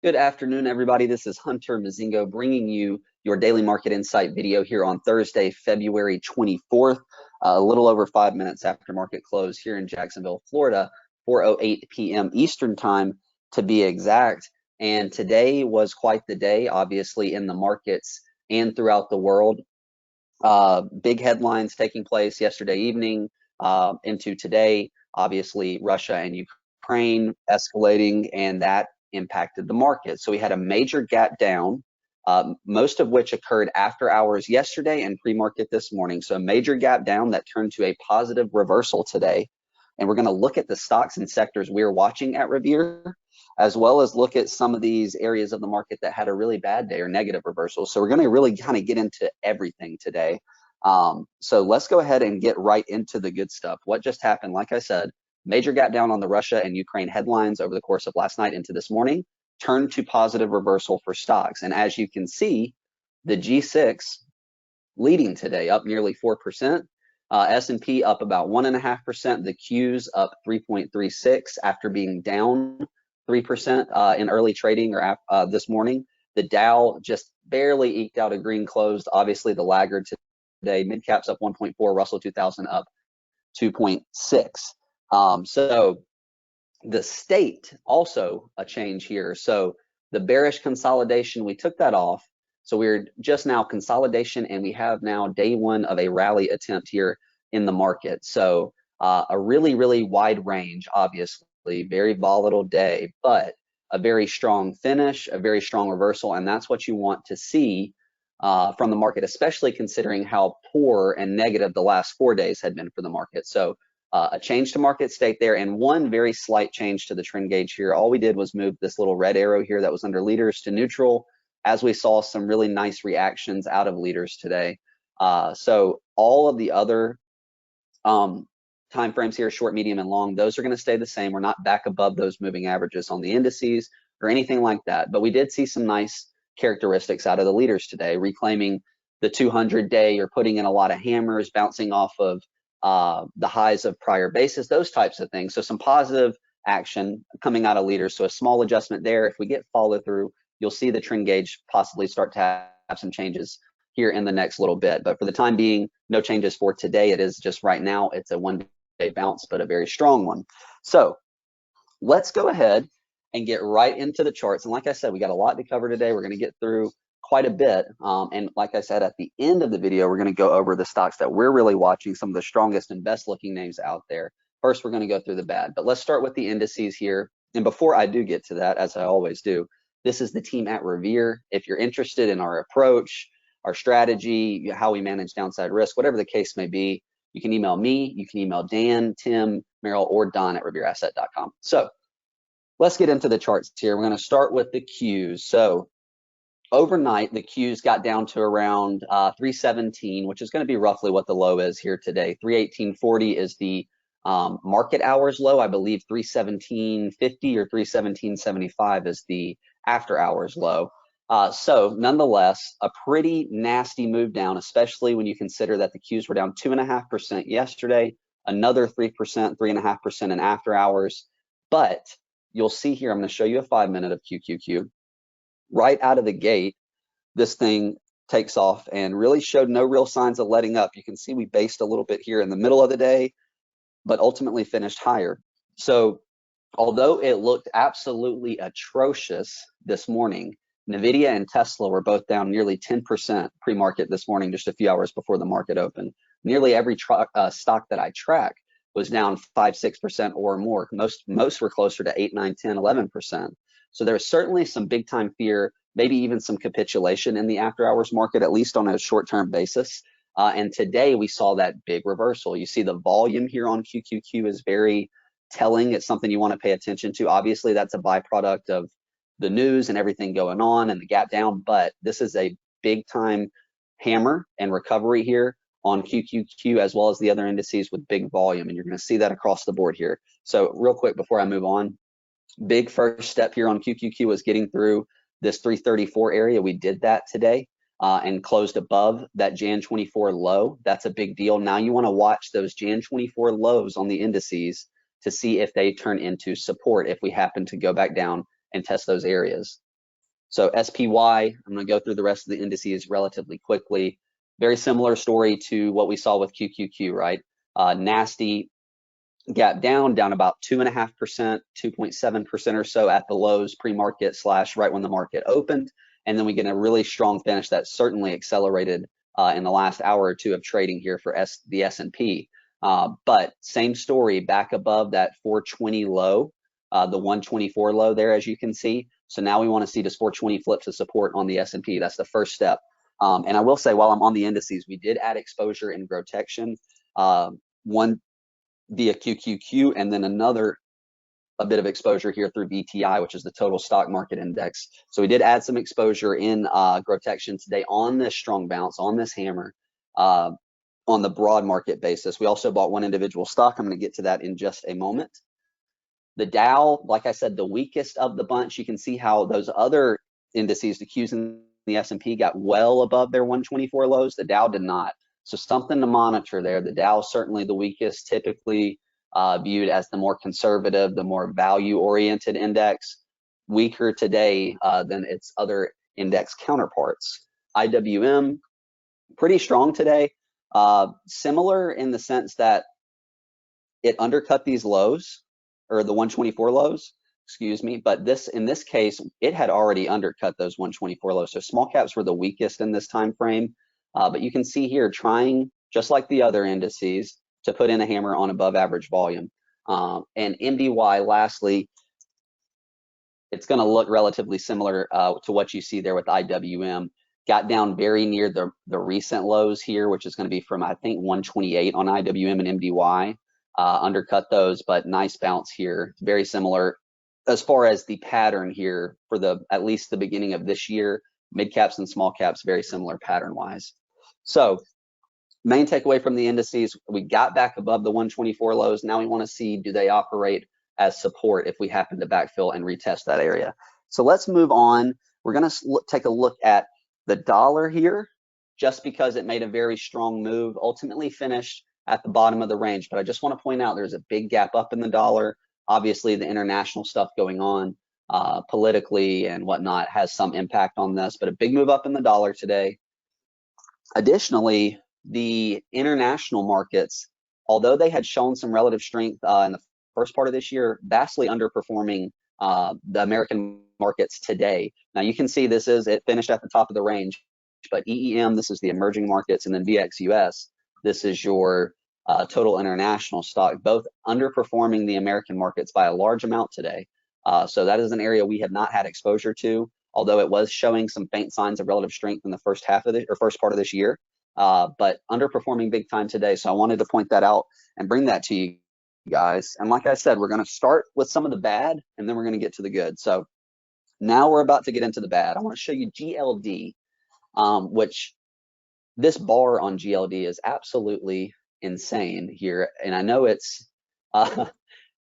Good afternoon, everybody. This is Hunter Mozingo bringing you your daily market insight video here on Thursday, February 24th, a little over 5 minutes after market close here in Jacksonville, Florida, 4:08 p.m. Eastern time to be exact. And today was quite the day, obviously, in the markets and throughout the world. Big headlines taking place yesterday evening into today. Obviously, Russia and Ukraine escalating, and that impacted the market. So we had a major gap down, most of which occurred after hours yesterday and pre-market this morning. So a major gap down that turned to a positive reversal today. And we're going to look at the stocks and sectors we're watching at Revere, as well as look at some of these areas of the market that had a really bad day or negative reversal. So we're going to really kind of get into everything today. So let's go ahead and get right into the good stuff. What just happened? Like I said, major gap down on the Russia and Ukraine headlines over the course of last night into this morning, turned to positive reversal for stocks. And as you can see, the G6 leading today, up nearly 4%. S&P up about 1.5%. The Qs up 3.36 after being down 3% in early trading or this morning. The Dow just barely eked out a green closed. Obviously, the laggard today. Mid caps up 1.4. Russell 2000 up 2.6. So the state also a change here. So the bearish consolidation, we took that off. So we're just now consolidation, and we have now day one of a rally attempt here in the market. So a really, really wide range, obviously, very volatile day, but a very strong finish, a very strong reversal, and that's what you want to see from the market, especially considering how poor and negative the last 4 days had been for the market. So a change to market state there, and one very slight change to the trend gauge here. All we did was move this little red arrow here that was under leaders to neutral, as we saw some really nice reactions out of leaders today. So all of the other time frames here, short, medium, and long, those are going to stay the same. We're not back above those moving averages on the indices or anything like that. But we did see some nice characteristics out of the leaders today, reclaiming the 200-day or putting in a lot of hammers, bouncing off of the highs of prior bases, those types of things. So some positive action coming out of leaders. So a small adjustment there. If we get follow through, you'll see the trend gauge possibly start to have some changes here in the next little bit. But for the time being, no changes for today. It is just right now, it's a one-day bounce, but a very strong one. So let's go ahead and get right into the charts. And like I said, we got a lot to cover today. We're going to get through quite a bit. And like I said, at the end of the video, we're going to go over the stocks that we're really watching, some of the strongest and best looking names out there. First, we're going to go through the bad, but let's start with the indices here. And before I do get to that, as I always do, this is the team at Revere. If you're interested in our approach, our strategy, how we manage downside risk, whatever the case may be, you can email me, you can email Dan, Tim, Merrill, or Don at revereasset.com. So let's get into the charts here. We're going to start with the Qs. So overnight, the Qs got down to around 317, which is going to be roughly what the low is here today. 318.40 is the market hours low. I believe 317.50 or 317.75 is the after hours low. So nonetheless, a pretty nasty move down, especially when you consider that the Qs were down 2.5% yesterday, another 3%, 3.5% in after hours. But you'll see here, I'm going to show you a 5-minute of QQQ. Right out of the gate, this thing takes off and really showed no real signs of letting up. You can see we based a little bit here in the middle of the day, but ultimately finished higher. So although it looked absolutely atrocious this morning, Nvidia and Tesla were both down nearly 10% pre-market this morning, just a few hours before the market opened. Nearly every stock that I track was down 5-6% or more. Most were closer to 8, 9, 10, 11%. So there's certainly some big time fear, maybe even some capitulation in the after hours market, at least on a short-term basis. And today we saw that big reversal. You see the volume here on QQQ is very telling. It's something you want to pay attention to. Obviously, that's a byproduct of the news and everything going on and the gap down, but this is a big time hammer and recovery here on QQQ as well as the other indices with big volume, and you're going to see that across the board here. So real quick before I move on, big first step here on QQQ was getting through this 334 area. We did that today and closed above that Jan 24 low. That's a big deal. Now you want to watch those Jan 24 lows on the indices to see if they turn into support if we happen to go back down and test those areas. So SPY, I'm going to go through the rest of the indices relatively quickly. Very similar story to what we saw with QQQ, right? Nasty gap down about 2.5%, 2.7% or so at the lows pre-market / right when the market opened. And then we get a really strong finish that certainly accelerated in the last hour or two of trading here for the S&P. But same story, back above that 420 low, the 124 low there, as you can see. So now we want to see this 420 flip to support on the S&P. That's the first step. And I will say, while I'm on the indices, we did add exposure in Protection, one via QQQ, and then a bit of exposure here through BTI, which is the total stock market index. So we did add some exposure in Protection today on this strong bounce, on this hammer, on the broad market basis. We also bought one individual stock. I'm going to get to that in just a moment. The Dow, like I said, the weakest of the bunch. You can see how those other indices, the Qs and the S&P, got well above their 124 lows. The Dow did not. So something to monitor there. The Dow is certainly the weakest, typically viewed as the more conservative, the more value-oriented index, weaker today than its other index counterparts. IWM, pretty strong today. Similar in the sense that it undercut these lows, or the 124 lows, excuse me, but in this case, it had already undercut those 124 lows. So small caps were the weakest in this time frame. But you can see here, trying, just like the other indices, to put in a hammer on above average volume. And MDY, lastly, it's going to look relatively similar to what you see there with IWM. Got down very near the recent lows here, which is going to be from, I think, 128 on IWM and MDY. Undercut those, but nice bounce here. Very similar as far as the pattern here for at least the beginning of this year. Mid caps and small caps, very similar pattern wise. So main takeaway from the indices, we got back above the 124 lows. Now we want to see, do they operate as support if we happen to backfill and retest that area? So let's move on. We're going to take a look at the dollar here, just because it made a very strong move, ultimately finished at the bottom of the range. But I just want to point out there's a big gap up in the dollar. Obviously, the international stuff going on politically and whatnot has some impact on this, but a big move up in the dollar today. Additionally, the international markets, although they had shown some relative strength in the first part of this year, vastly underperforming the American markets today. Now you can see it finished at the top of the range, but EEM, this is the emerging markets, and then VXUS, this is your total international stock, both underperforming the American markets by a large amount today. So that is an area we have not had exposure to, although it was showing some faint signs of relative strength in the first part of this year, but underperforming big time today. So I wanted to point that out and bring that to you guys. And like I said, we're going to start with some of the bad, and then we're going to get to the good. So now we're about to get into the bad. I want to show you GLD, which this bar on GLD is absolutely insane here. And I know it's,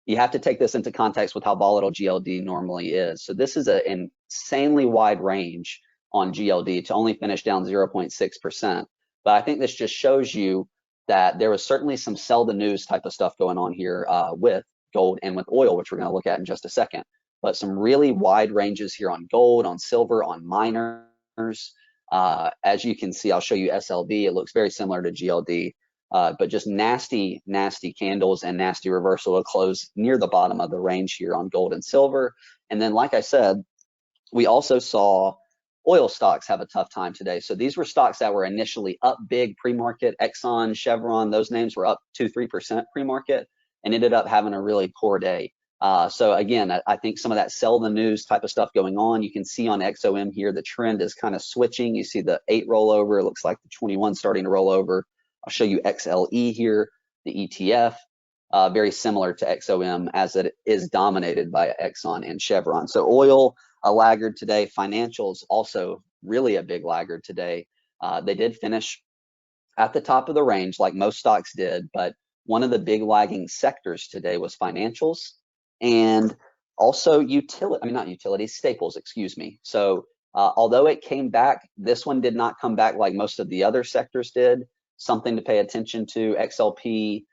you have to take this into context with how volatile GLD normally is. So this is an insanely wide range on GLD to only finish down 0.6%. But I think this just shows you that there was certainly some sell the news type of stuff going on here with gold and with oil, which we're going to look at in just a second. But some really wide ranges here on gold, on silver, on miners. As you can see, I'll show you SLV. It looks very similar to GLD, but just nasty, nasty candles and nasty reversal to close near the bottom of the range here on gold and silver. And then, like I said, we also saw oil stocks have a tough time today. So these were stocks that were initially up big pre-market. Exxon, Chevron, those names were up 2-3% pre-market and ended up having a really poor day. So again, I think some of that sell the news type of stuff going on. You can see on XOM here, the trend is kind of switching. You see the 8 rollover. It looks like the 21 starting to roll over. I'll show you XLE here, the ETF, very similar to XOM as it is dominated by Exxon and Chevron. So oil, a laggard today. Financials also really a big laggard today. They did finish at the top of the range like most stocks did, but one of the big lagging sectors today was financials and also staples, excuse me. So although it came back, this one did not come back like most of the other sectors did. Something to pay attention to. XLP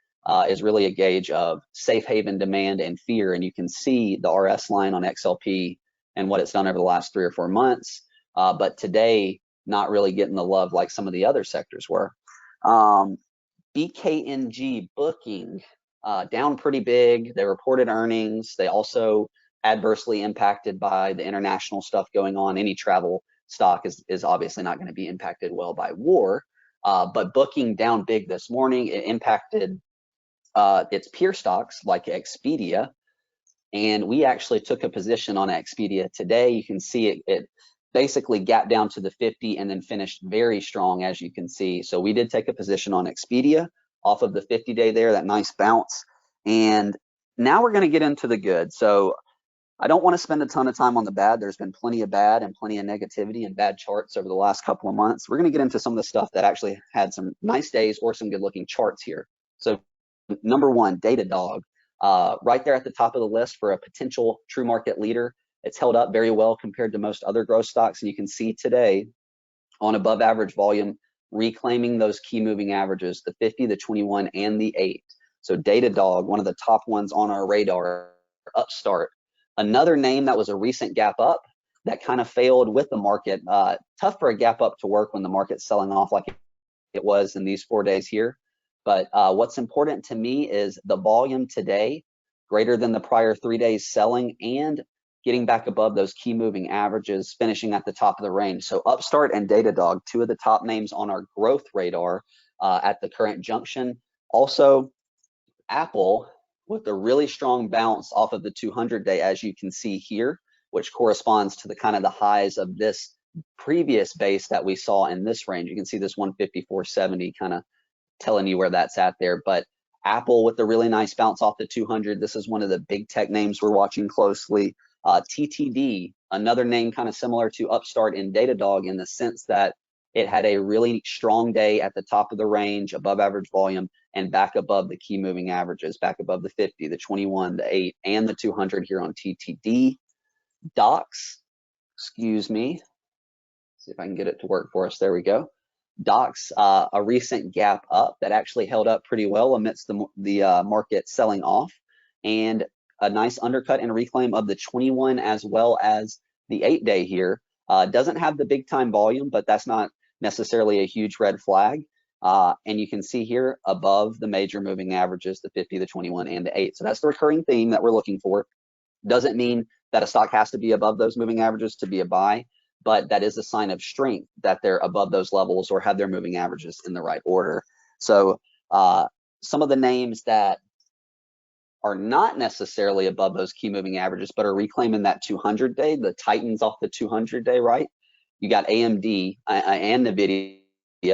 is really a gauge of safe haven demand and fear, and you can see the RS line on XLP and what it's done over the last 3 or 4 months. But today, not really getting the love like some of the other sectors were. BKNG Booking, down pretty big. They reported earnings. They also adversely impacted by the international stuff going on. Any travel stock is obviously not going to be impacted well by war. But Booking down big this morning. It impacted its peer stocks like Expedia. And we actually took a position on Expedia today. You can see it basically gapped down to the 50 and then finished very strong, as you can see. So we did take a position on Expedia off of the 50-day there, that nice bounce. And now we're going to get into the good. So I don't want to spend a ton of time on the bad. There's been plenty of bad and plenty of negativity and bad charts over the last couple of months. We're going to get into some of the stuff that actually had some nice days or some good looking charts here. So number one, Datadog, right there at the top of the list for a potential true market leader. It's held up very well compared to most other growth stocks. And you can see today on above average volume, reclaiming those key moving averages, the 50, the 21, and the 8. So Datadog, one of the top ones on our radar, Upstart. Another name that was a recent gap up that kind of failed with the market. Tough for a gap up to work when the market's selling off like it was in these 4 days here. But what's important to me is the volume today, greater than the prior 3 days selling and getting back above those key moving averages, finishing at the top of the range. So Upstart and Datadog, two of the top names on our growth radar at the current junction. Also, Apple with a really strong bounce off of the 200-day, as you can see here, which corresponds to the kind of the highs of this previous base that we saw in this range. You can see this 154.70 kind of telling you where that's at there. But Apple with a really nice bounce off the 200. This is one of the big tech names we're watching closely. TTD, another name kind of similar to Upstart and Datadog in the sense that it had a really strong day at the top of the range, above average volume, and back above the key moving averages, back above the 50, the 21, the 8, and the 200 here on TTD. Docs, excuse me, see if I can get it to work for us. There we go. Docs, a recent gap up that actually held up pretty well amidst the market selling off, and a nice undercut and reclaim of the 21 as well as the 8-day here. Doesn't have the big time volume, but that's not necessarily a huge red flag. And you can see here above the major moving averages, the 50, the 21, and the 8. So that's the recurring theme that we're looking for. Doesn't mean that a stock has to be above those moving averages to be a buy, but that is a sign of strength that they're above those levels or have their moving averages in the right order. So some of the names that are not necessarily above those key moving averages, but are reclaiming that 200-day, the Titans off the 200-day, right? You got AMD and NVIDIA,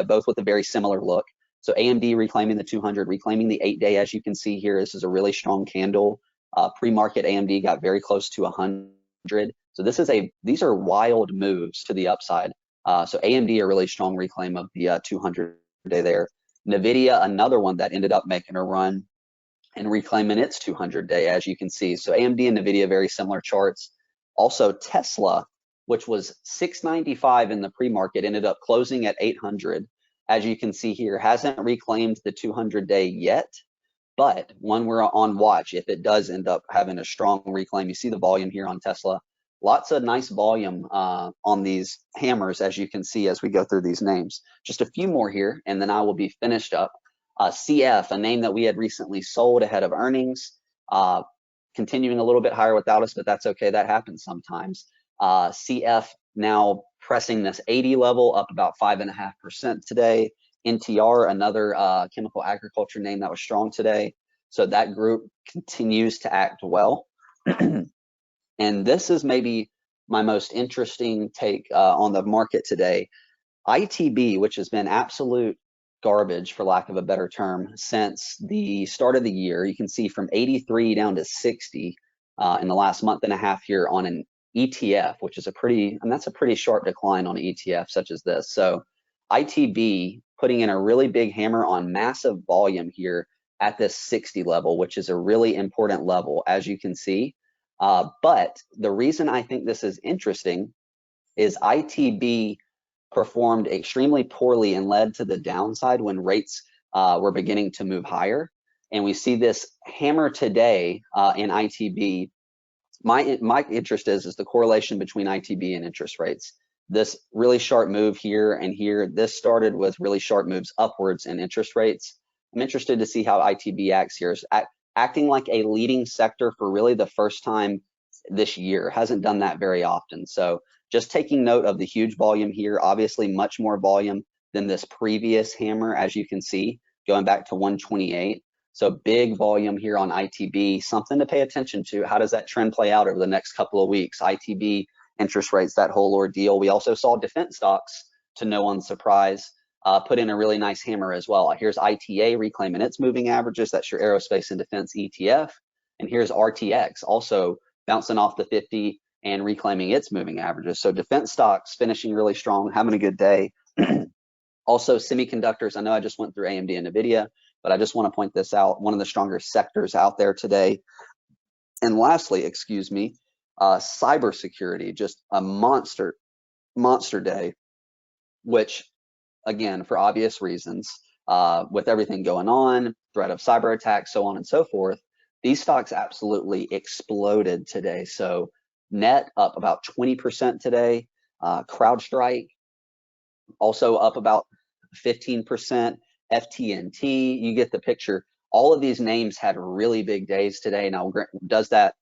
both with a very similar look. So AMD reclaiming the 200, reclaiming the 8-day, as you can see here. This is a really strong candle. Pre-market AMD got very close to 100. So these are wild moves to the upside. So AMD, a really strong reclaim of the 200-day there. NVIDIA, another one that ended up making a run and reclaiming its 200-day, as you can see. So AMD and NVIDIA, very similar charts. Also Tesla, which was 695 in the pre-market, ended up closing at 800. As you can see here, hasn't reclaimed the 200-day yet, but one we're on watch if it does end up having a strong reclaim. You see the volume here on Tesla. Lots of nice volume on these hammers, as you can see as we go through these names. Just a few more here, and then I will be finished up. CF, a name that we had recently sold ahead of earnings, continuing a little bit higher without us, but that's okay. That happens sometimes. CF now pressing this 80 level, up about 5.5% today. NTR, another chemical agriculture name that was strong today. So that group continues to act well. And this is maybe my most interesting take on the market today. ITB, which has been absolute garbage, for lack of a better term, since the start of the year. You can see from 83 down to 60 in the last month and a half here on an ETF, which is that's a pretty sharp decline on an ETF such as this. So ITB putting in a really big hammer on massive volume here at this 60 level, which is a really important level, as you can see. But the reason I think this is interesting is ITB performed extremely poorly and led to the downside when rates were beginning to move higher. And we see this hammer today in ITB my interest is the correlation between ITB and interest rates. This really sharp move here and here, this started with really sharp moves upwards in interest rates. I'm interested to see how ITB acts here. It's acting like a leading sector for really the first time this year. Hasn't done that very often. So just taking note of the huge volume here, obviously much more volume than this previous hammer, as you can see, going back to 128. So big volume here on ITB, something to pay attention to. How does that trend play out over the next couple of weeks? ITB, interest rates, that whole ordeal. We also saw defense stocks, to no one's surprise, put in a really nice hammer as well. Here's ITA reclaiming its moving averages. That's your aerospace and defense ETF. And here's RTX also bouncing off the 50 and reclaiming its moving averages. So defense stocks finishing really strong, having a good day. Also semiconductors. I know I just went through AMD and NVIDIA, but I just want to point this out. One of the stronger sectors out there today. And lastly, excuse me, cybersecurity, just a monster day, which again, for obvious reasons, with everything going on, threat of cyber attacks, so on and so forth, these stocks absolutely exploded today. So net up about 20% today. CrowdStrike also up about 15%. FTNT, you get the picture. All of these names had really big days today. Now, is that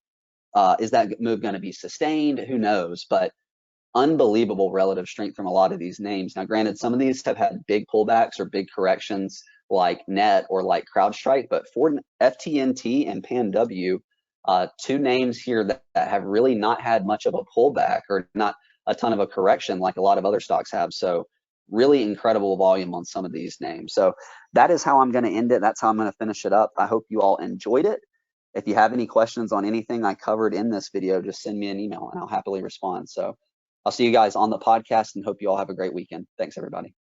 move going to be sustained? Who knows? But unbelievable relative strength from a lot of these names. Now, granted, some of these have had big pullbacks or big corrections like Net or like CrowdStrike, but for FTNT and PanW, two names here that have really not had much of a pullback or not a ton of a correction like a lot of other stocks have. So really incredible volume on some of these names. So that is how I'm going to end it. That's how I'm going to finish it up. I hope you all enjoyed it. If you have any questions on anything I covered in this video, just send me an email and I'll happily respond. So I'll see you guys on the podcast and hope you all have a great weekend. Thanks, everybody.